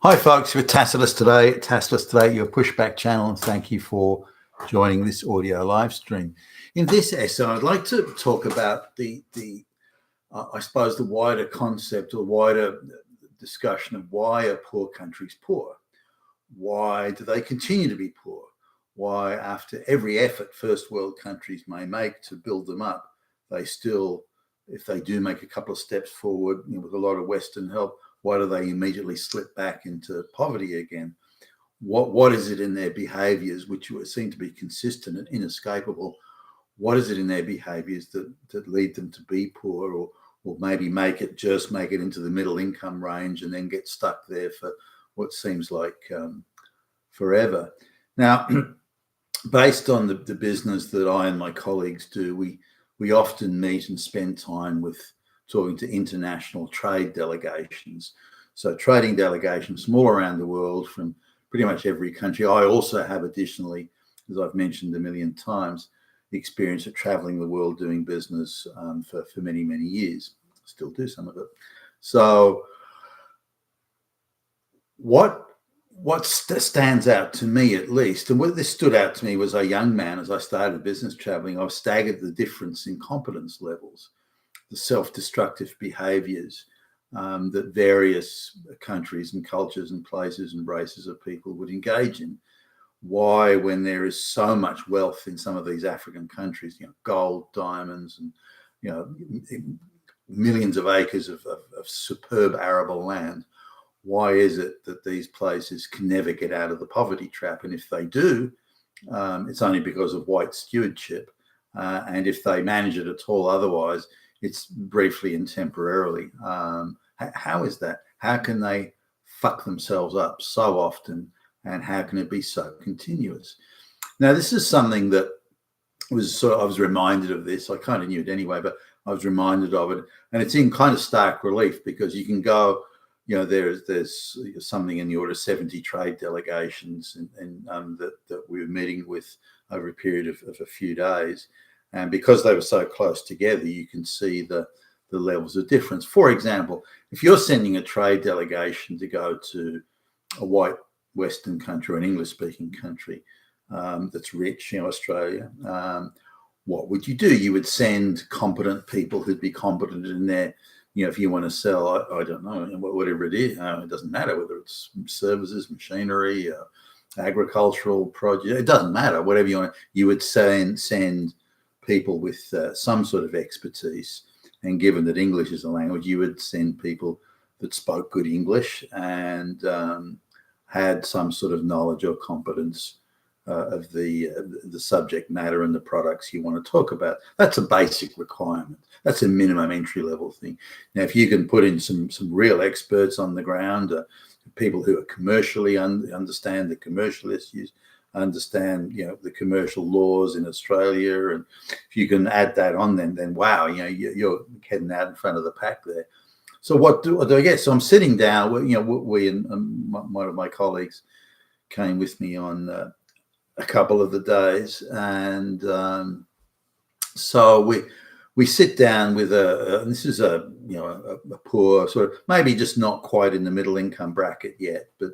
Hi, folks. You're Tacitus today. Tacitus today, your pushback channel, and thank you for joining this audio live stream. In this essay, I'd like to talk about I suppose, the wider concept or wider discussion of why are poor countries poor? Why do they continue to be poor? Why, after every effort first world countries may make to build them up, they still, if they do make a couple of steps forward, with a lot of Western help, why do they immediately slip back into poverty again? What is it in their behaviours which seem to be consistent and inescapable? What is it in their behaviours that lead them to be poor, or maybe make it into the middle income range and then get stuck there for what seems like forever? Now, based on the business that I and my colleagues do, we often meet and spend time talking to international trade delegations. So trading delegations from all around the world, from pretty much every country. I also have additionally, as I've mentioned a million times, the experience of traveling the world doing business for many, many years. Still do some of it. So what stands out to me, at least, and what this stood out to me was a young man, as I started business traveling, I was staggered at the difference in competence levels, the self-destructive behaviors that various countries and cultures and places and races of people would engage in. Why, when there is so much wealth in some of these African countries, gold, diamonds, and millions of acres of superb arable land, why is it that these places can never get out of the poverty trap? And if they do, it's only because of white stewardship. And if they manage it at all otherwise, it's briefly and temporarily. How is that? How can they fuck themselves up so often? And how can it be so continuous? Now, this is something that I was reminded of this. I kind of knew it anyway, but I was reminded of it. And it's in kind of stark relief, because you can go, there's something in the order of 70 trade delegations and that we were meeting with over a period of a few days. And because they were so close together, you can see the levels of difference. For example, if you're sending a trade delegation to go to a white Western country, an English-speaking country that's rich, Australia, what would you do? You would send competent people who'd be competent in their, if you want to sell, I don't know, whatever it is, it doesn't matter whether it's services, machinery, agricultural produce, it doesn't matter, whatever you want. You would send people with some sort of expertise. And given that English is a language, you would send people that spoke good English and had some sort of knowledge or competence of the subject matter and the products you want to talk about. That's a basic requirement. That's a minimum entry level thing. Now, if you can put in some real experts on the ground, people who are commercially understand the commercial issues, understand the commercial laws in Australia, and if you can add that on, then wow, you're heading out in front of the pack there. So what do I get? So I'm sitting down. We and one of my colleagues came with me on a couple of the days, and so we sit down with this is a poor, sort of, maybe just not quite in the middle income bracket yet, but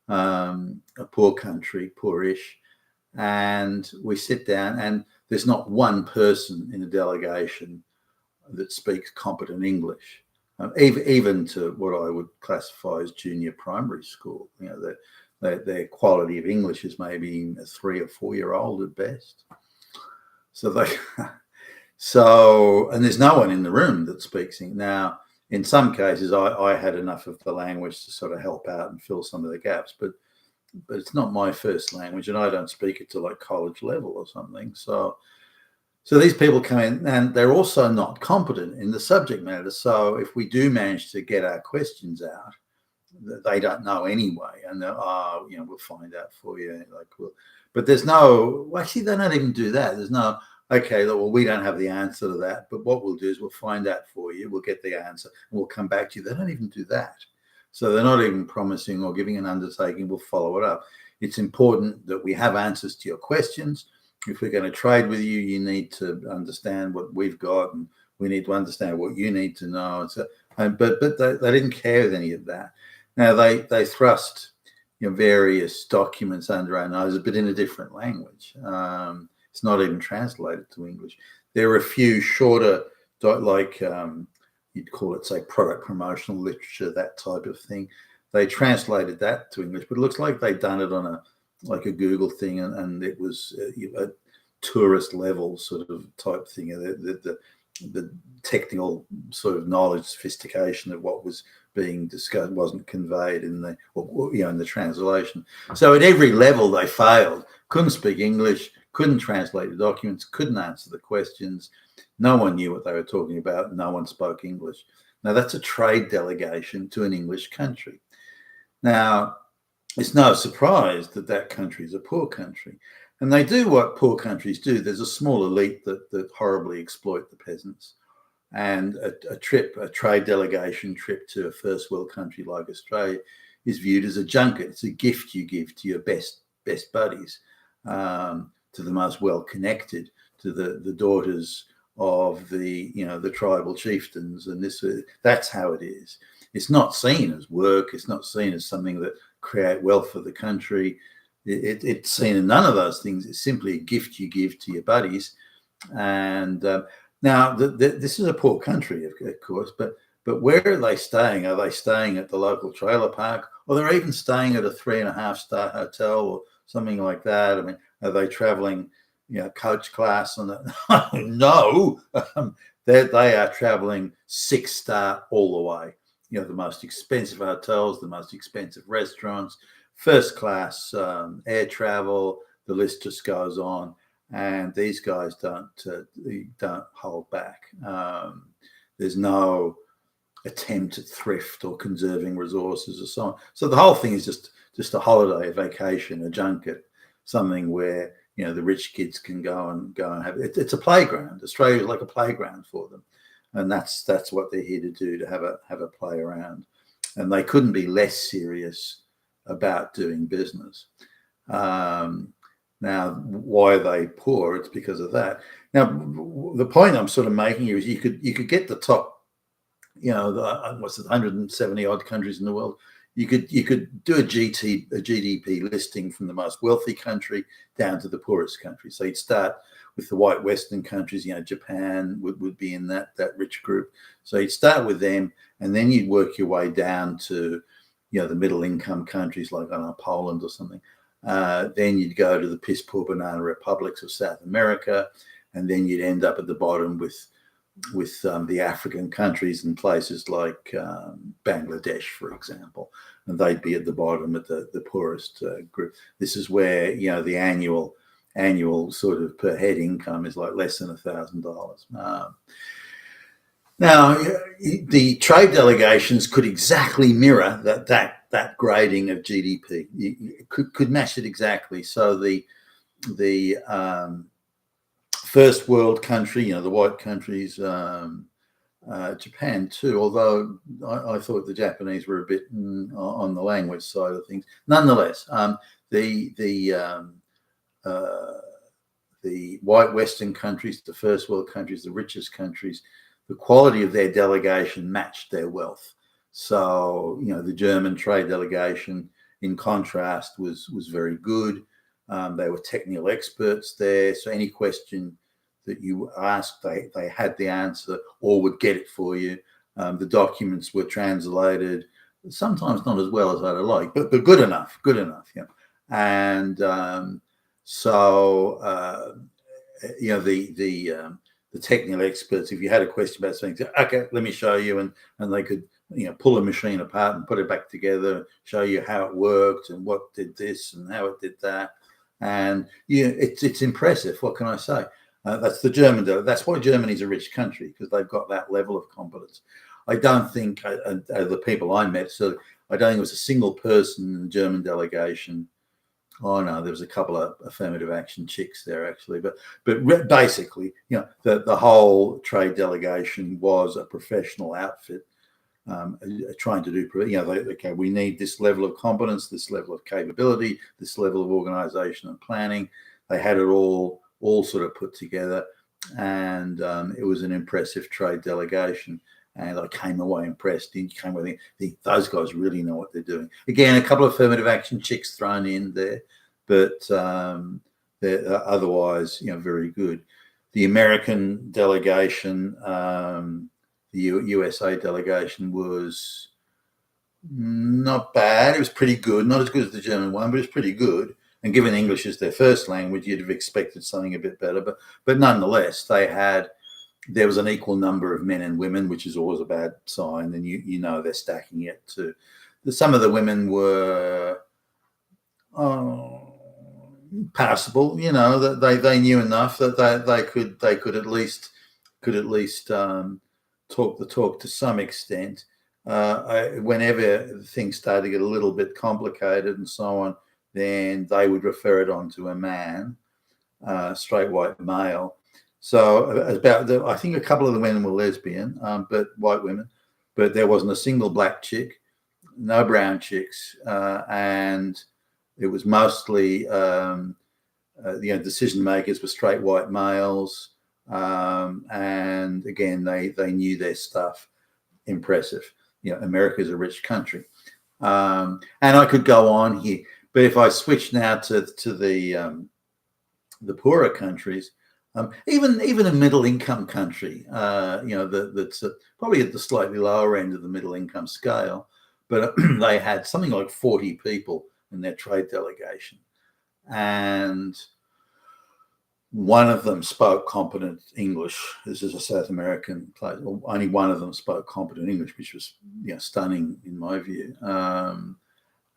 a poor country, poorish, and we sit down, and there's not one person in the delegation that speaks competent English, even to what I would classify as junior primary school. Their quality of English is maybe a 3 or 4 year old at best. And there's no one in the room that speaks English. Now, in some cases, I had enough of the language to sort of help out and fill some of the gaps, but it's not my first language, and I don't speak it to like college level or something. So these people come in, and they're also not competent in the subject matter. So if we do manage to get our questions out, they don't know anyway, and they're, we'll find out for you. But there's no, actually, they don't even do that. There's no, okay, well, we don't have the answer to that, but what we'll do is we'll find out for you. We'll get the answer, and we'll come back to you. They don't even do that. So they're not even promising or giving an undertaking. We'll follow it up. It's important that we have answers to your questions. If we're going to trade with you, you need to understand what we've got, and we need to understand what you need to know. But they didn't care with any of that. Now they thrust various documents under our noses, but in a different language. It's not even translated to English. There are a few shorter, like you'd call it, say, product promotional literature, that type of thing. They translated that to English, but it looks like they'd done it on a Google thing, and it was a tourist level sort of type thing. The technical sort of knowledge, sophistication of what was being discussed wasn't conveyed in the translation. So at every level they failed. Couldn't speak English, couldn't translate the documents, couldn't answer the questions. No one knew what they were talking about. No one spoke English. Now that's a trade delegation to an English country. Now, it's no surprise that that country is a poor country. And they do what poor countries do. There's a small elite that horribly exploit the peasants. And a trade delegation trip to a first world country like Australia is viewed as a junket. It's a gift you give to your best buddies, to the most well connected, to the daughters of the tribal chieftains, and that's how it is. It's not seen as work. It's not seen as something that create wealth for the country. It's seen in none of those things. It's simply a gift you give to your buddies. And now this is a poor country, of course, but where are they staying? Are they staying at the local trailer park, or they're even staying at a 3.5-star hotel or something like that? I mean, are they traveling, coach class? No, they are traveling 6-star all the way. The most expensive hotels, the most expensive restaurants, first class air travel. The list just goes on, and these guys don't hold back. There's no attempt at thrift or conserving resources or so on. So the whole thing is just a holiday, a vacation, a junket, something where the rich kids can go and have it. It's a playground. Australia is like a playground for them. And that's what they're here to do, to have a play around. And they couldn't be less serious about doing business. Now, why are they poor? It's because of that. Now, the point I'm sort of making here is you could get the top, what's it, 170 odd countries in the world. You could do a GDP listing from the most wealthy country down to the poorest country. So you'd start with the white Western countries. Japan would be in that rich group. So you'd start with them, and then you'd work your way down to the middle income countries like, I don't know, Poland or something. Then you'd go to the piss poor banana republics of South America, and then you'd end up at the bottom with the African countries and places like Bangladesh, for example, and they'd be at the bottom at the poorest group. This is where the annual sort of per head income is like less than $1,000. Now, the trade delegations could exactly mirror that grading of GDP. You could match it exactly. So the first world country, the white countries, Japan too, although I thought the Japanese were a bit on the language side of things. Nonetheless, the white Western countries, the first world countries, the richest countries, the quality of their delegation matched their wealth. So, the German trade delegation, in contrast, was very good. They were technical experts there. So any question that you asked, they had the answer or would get it for you. The documents were translated, sometimes not as well as I'd like, but good enough. Yeah. And the technical experts, if you had a question about something, okay, let me show you, and they could pull a machine apart and put it back together, show you how it worked and what did this and how it did that. And it's impressive. What can I say? That's the German. That's why Germany's a rich country, because they've got that level of competence. I don't think the people I met, so I don't think it was a single person in the German delegation. Oh no, there was a couple of affirmative action chicks there actually, but basically, the whole trade delegation was a professional outfit, trying to do. Okay, we need this level of competence, this level of capability, this level of organisation and planning. They had it all sort of put together, and it was an impressive trade delegation. And I came away impressed. He came away thinking, those guys really know what they're doing. Again, a couple of affirmative action chicks thrown in there, but they're otherwise, very good. The American delegation, the USA delegation was not bad. It was pretty good. Not as good as the German one, but it's pretty good. And given English is their first language, you'd have expected something a bit better. But nonetheless, there was an equal number of men and women, which is always a bad sign. And they're stacking it too. Some of the women were passable. That they knew enough that they could at least talk the talk to some extent. Whenever things started to get a little bit complicated and so on, then they would refer it on to a man, straight white male. So I think a couple of the women were lesbian, but white women, but there wasn't a single black chick, no brown chicks, and it was mostly decision makers were straight white males, and again they knew their stuff. Impressive. America's a rich country, and I could go on here, but if I switch now to the poorer countries, even a middle income country, that's probably at the slightly lower end of the middle income scale, but they had something like 40 people in their trade delegation, and one of them spoke competent English. This is a South American place. Well, only one of them spoke competent English, which was stunning in my view.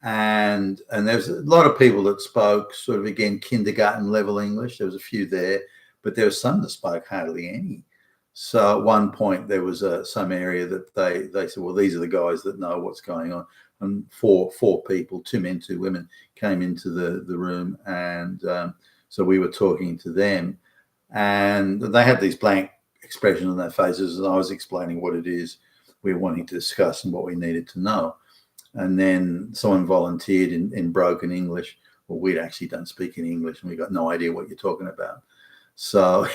And there's a lot of people that spoke sort of, again, kindergarten level English. There was a few there, but there was some that spoke hardly any. So at one point there was some area that they said, well, these are the guys that know what's going on. And four people, 2 men, 2 women, came into the room, and so we were talking to them, and they had these blank expressions on their faces, and I was explaining what it is we were wanting to discuss and what we needed to know. And then someone volunteered in broken English. Well, we actually don't speak in English, and we got no idea what you're talking about. So,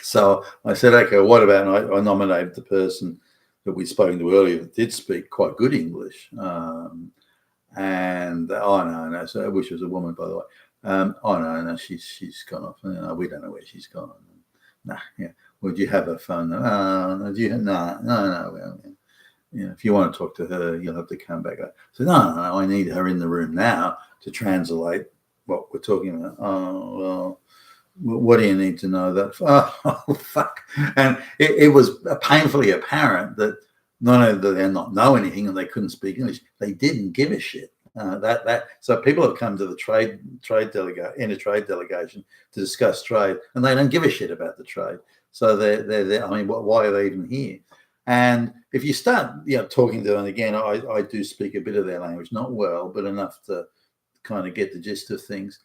so I said, okay, what about? And I nominated the person that we'd spoken to earlier that did speak quite good English. And no, so I wish it was a woman, by the way. No, she's gone off. No, we don't know where she's gone. Nah, yeah. Well, do you have her phone? No, do you? No. Well, if you want to talk to her, you'll have to come back. So no, I need her in the room now to translate what we're talking about. Oh, well, what do you need to know that? Oh, fuck. And it was painfully apparent that not only did they not know anything and they couldn't speak English, they didn't give a shit. So people have come to the trade delegation to discuss trade, and they don't give a shit about the trade. So they're I mean, why are they even here? And if you start, talking to them again, I do speak a bit of their language, not well, but enough to kind of get the gist of things.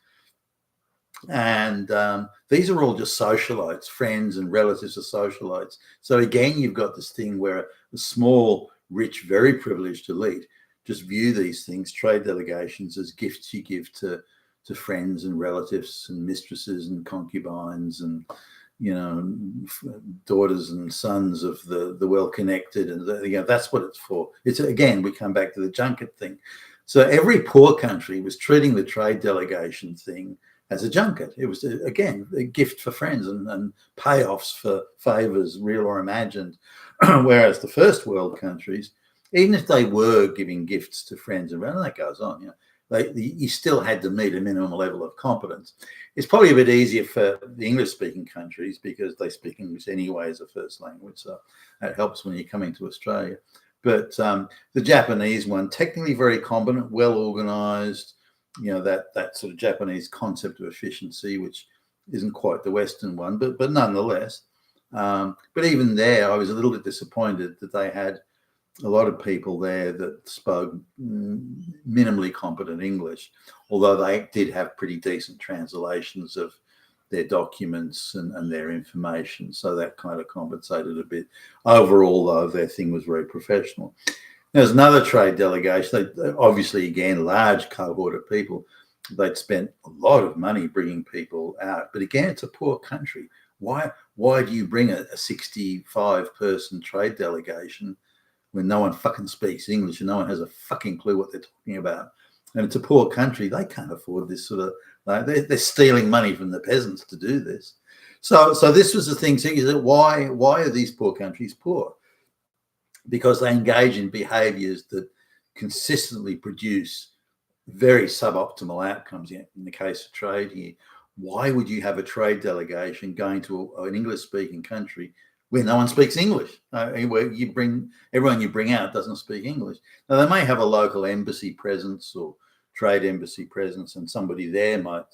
And these are all just socialites, friends and relatives of socialites. So again, you've got this thing where a small, rich, very privileged elite just view these things, trade delegations, as gifts you give to friends and relatives and mistresses and concubines and daughters and sons of the well-connected, and that's what it's for. It's, again, we come back to the junket thing. So every poor country was treating the trade delegation thing as a junket. It was, again, a gift for friends and payoffs for favors, real or imagined. Whereas the first world countries, even if they were giving gifts to friends and that goes on, you still had to meet a minimum level of competence. It's probably a bit easier for the English-speaking countries because they speak English anyway as a first language, so that helps when you're coming to Australia. But the Japanese one, technically very competent, well-organised, that sort of Japanese concept of efficiency, which isn't quite the Western one, but nonetheless. But even there, I was a little bit disappointed that they had a lot of people there that spoke minimally competent English, although they did have pretty decent translations of their documents and their information. So that kind of compensated a bit. Overall, though, their thing was very professional. There's another trade delegation. They, obviously, again, large cohort of people. They'd spent a lot of money bringing people out. But again, it's a poor country. Why why do you bring a 65-person trade delegation when no one fucking speaks English and no one has a fucking clue what they're talking about? And it's a poor country. They can't afford this sort of, like, they're stealing money from the peasants to do this. So this was the thing. So you said, why are these poor countries poor? Because they engage in behaviors that consistently produce very suboptimal outcomes. In the case of trade here, why would you have a trade delegation going to an English-speaking country where no one speaks English? Where you bring everyone you bring out doesn't speak English. Now they may have a local embassy presence or trade embassy presence, and somebody there might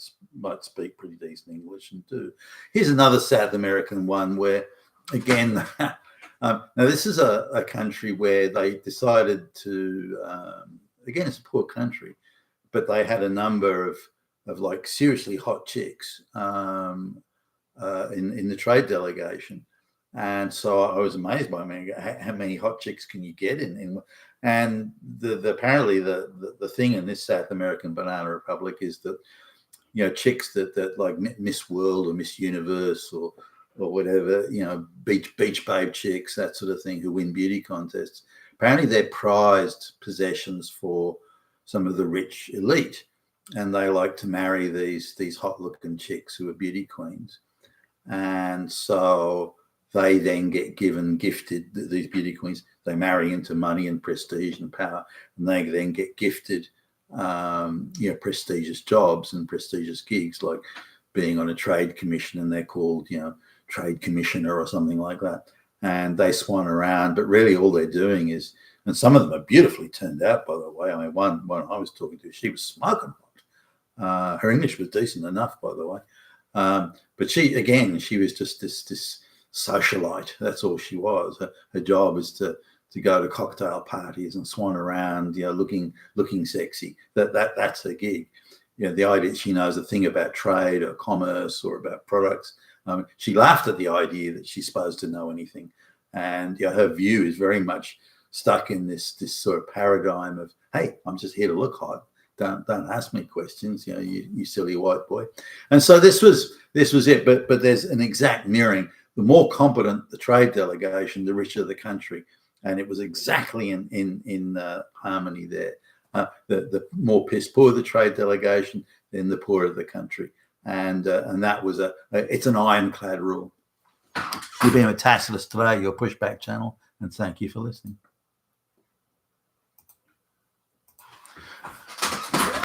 speak pretty decent English and do. Here's another South American one where, again, now this is a country where they decided to, again, it's a poor country, but they had a number of like seriously hot chicks in the trade delegation. And so I was amazed by how many hot chicks can you get and apparently the thing in this South American banana republic is that, you know, chicks that like Miss World or Miss Universe or whatever, you know, beach babe chicks, that sort of thing, who win beauty contests, apparently they're prized possessions for some of the rich elite, and they like to marry these hot looking chicks who are beauty queens. And so they then get gifted, these beauty queens, they marry into money and prestige and power, and they then get gifted, you know, prestigious jobs and prestigious gigs, like being on a trade commission, and they're called, you know, trade commissioner or something like that. And they swan around, but really all they're doing is, and some of them are beautifully turned out, by the way. I mean, one I was talking to, she was smoking hot. Her English was decent enough, by the way. But she was just this socialite. That's all she was. Her job is to go to cocktail parties and swan around, you know, looking sexy. That's her gig. You know, the idea she knows a thing about trade or commerce or about products. She laughed at the idea that she's supposed to know anything, and, you know, her view is very much stuck in this sort of paradigm of, hey, I'm just here to look hot. Don't ask me questions, you know, you silly white boy. And so this was it. But there's an exact mirroring. The more competent the trade delegation, the richer the country, and it was exactly in harmony there. The more piss poor the trade delegation, then the poorer the country. And that was it's an ironclad rule. You've been with Tacitus today, your pushback channel, and thank you for listening.